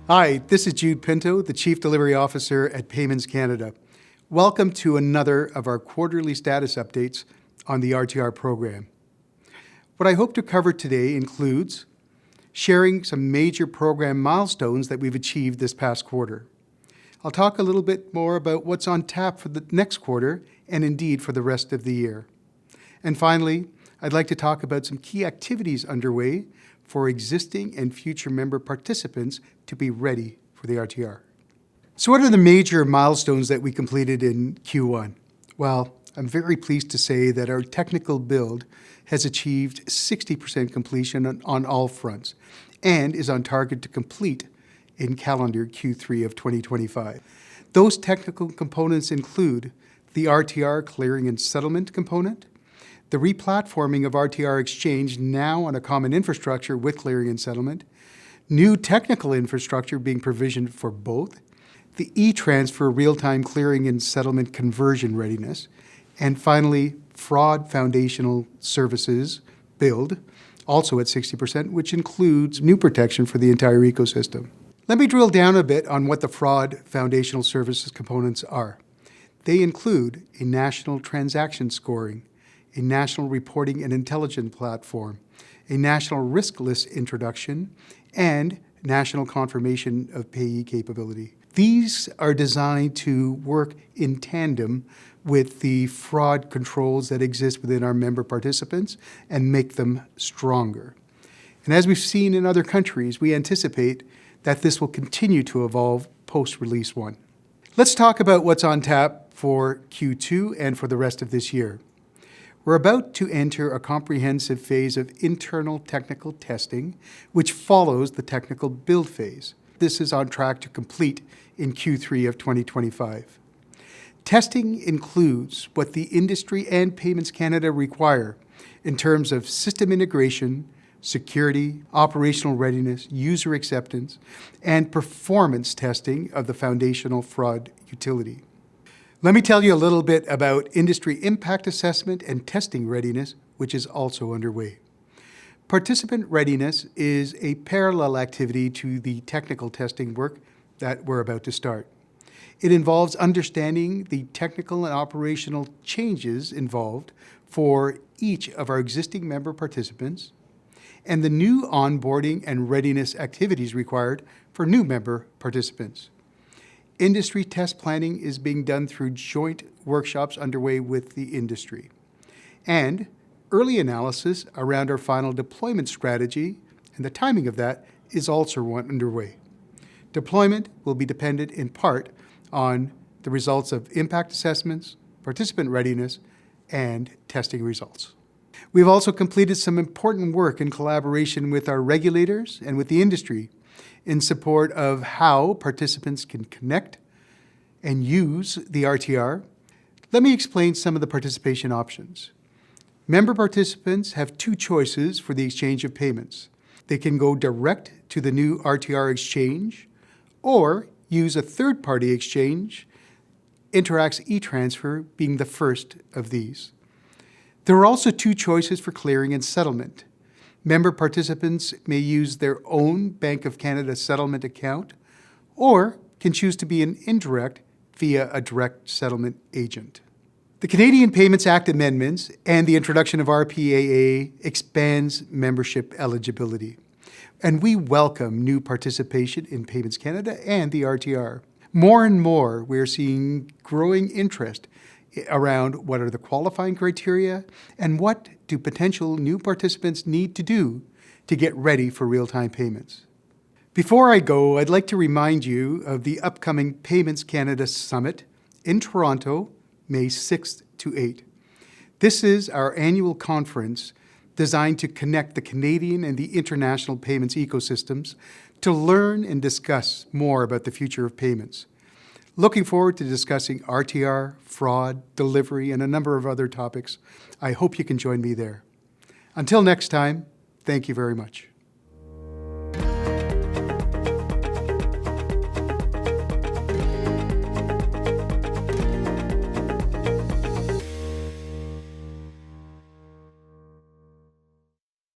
Hi, this is Jude Pinto, the Chief Delivery Officer at Paiements Canada. Welcome to another of our quarterly status updates on the RTR program. What I hope to cover today includes sharing some major program milestones that we've achieved this past quarter. I'll talk a little bit more about what's on tap for the next quarter and indeed for the rest of the year. And finally, I'd like to talk about some key activities underway for existing and future member participants to be ready for the RTR. So what are the major milestones that we completed in Q1? Well, I'm very pleased to say that our technical build has achieved 60% completion on all fronts and is on target to complete in calendar Q3 of 2025. Those technical components include the RTR clearing and settlement component, the replatforming of RTR Exchange now on a common infrastructure with clearing and settlement, new technical infrastructure being provisioned for both, the e-transfer real-time clearing and settlement conversion readiness, and finally, fraud foundational services build, also at 60%, which includes new protection for the entire ecosystem. Let me drill down a bit on what the fraud foundational services components are. They include a national transaction scoring, a national reporting and intelligence platform, a national risk list introduction, and national confirmation of payee capability. These are designed to work in tandem with the fraud controls that exist within our member participants and make them stronger. And as we've seen in other countries, we anticipate that this will continue to evolve post-Release 1. Let's talk about what's on tap for Q2 and for the rest of this year. We're about to enter a comprehensive phase of internal technical testing, which follows the technical build phase. This is on track to complete in Q3 of 2025. Testing includes what the industry and Paiements Canada require in terms of system integration, security, operational readiness, user acceptance, and performance testing of the foundational fraud utility. Let me tell you a little bit about industry impact assessment and testing readiness, which is also underway. Participant readiness is a parallel activity to the technical testing work that we're about to start. It involves understanding the technical and operational changes involved for each of our existing member participants and the new onboarding and readiness activities required for new member participants. Industry test planning is being done through joint workshops underway with the industry. And early analysis around our final deployment strategy and the timing of that is also underway. Deployment will be dependent in part on the results of impact assessments, participant readiness, and testing results. We've also completed some important work in collaboration with our regulators and with the industry in support of how participants can connect and use the RTR. Let me explain some of the participation options. Member participants have two choices for the exchange of payments. They can go direct to the new RTR exchange or use a third-party exchange, Interact's e-transfer being the first of these. There are also two choices for clearing and settlement. Member participants may use their own Bank of Canada settlement account or can choose to be an indirect via a direct settlement agent. The Canadian Payments Act amendments and the introduction of RPAA expands membership eligibility. And we welcome new participation in Paiements Canada and the RTR. More and more, we're seeing growing interest around what are the qualifying criteria and what do potential new participants need to do to get ready for real-time payments. Before I go, I'd like to remind you of the upcoming Paiements Canada Summit in Toronto, May 6th to 8th. This is our annual conference designed to connect the Canadian and the international payments ecosystems to learn and discuss more about the future of payments. Looking forward to discussing RTR, fraud, delivery, and a number of other topics. I hope you can join me there. Until next time, thank you very much.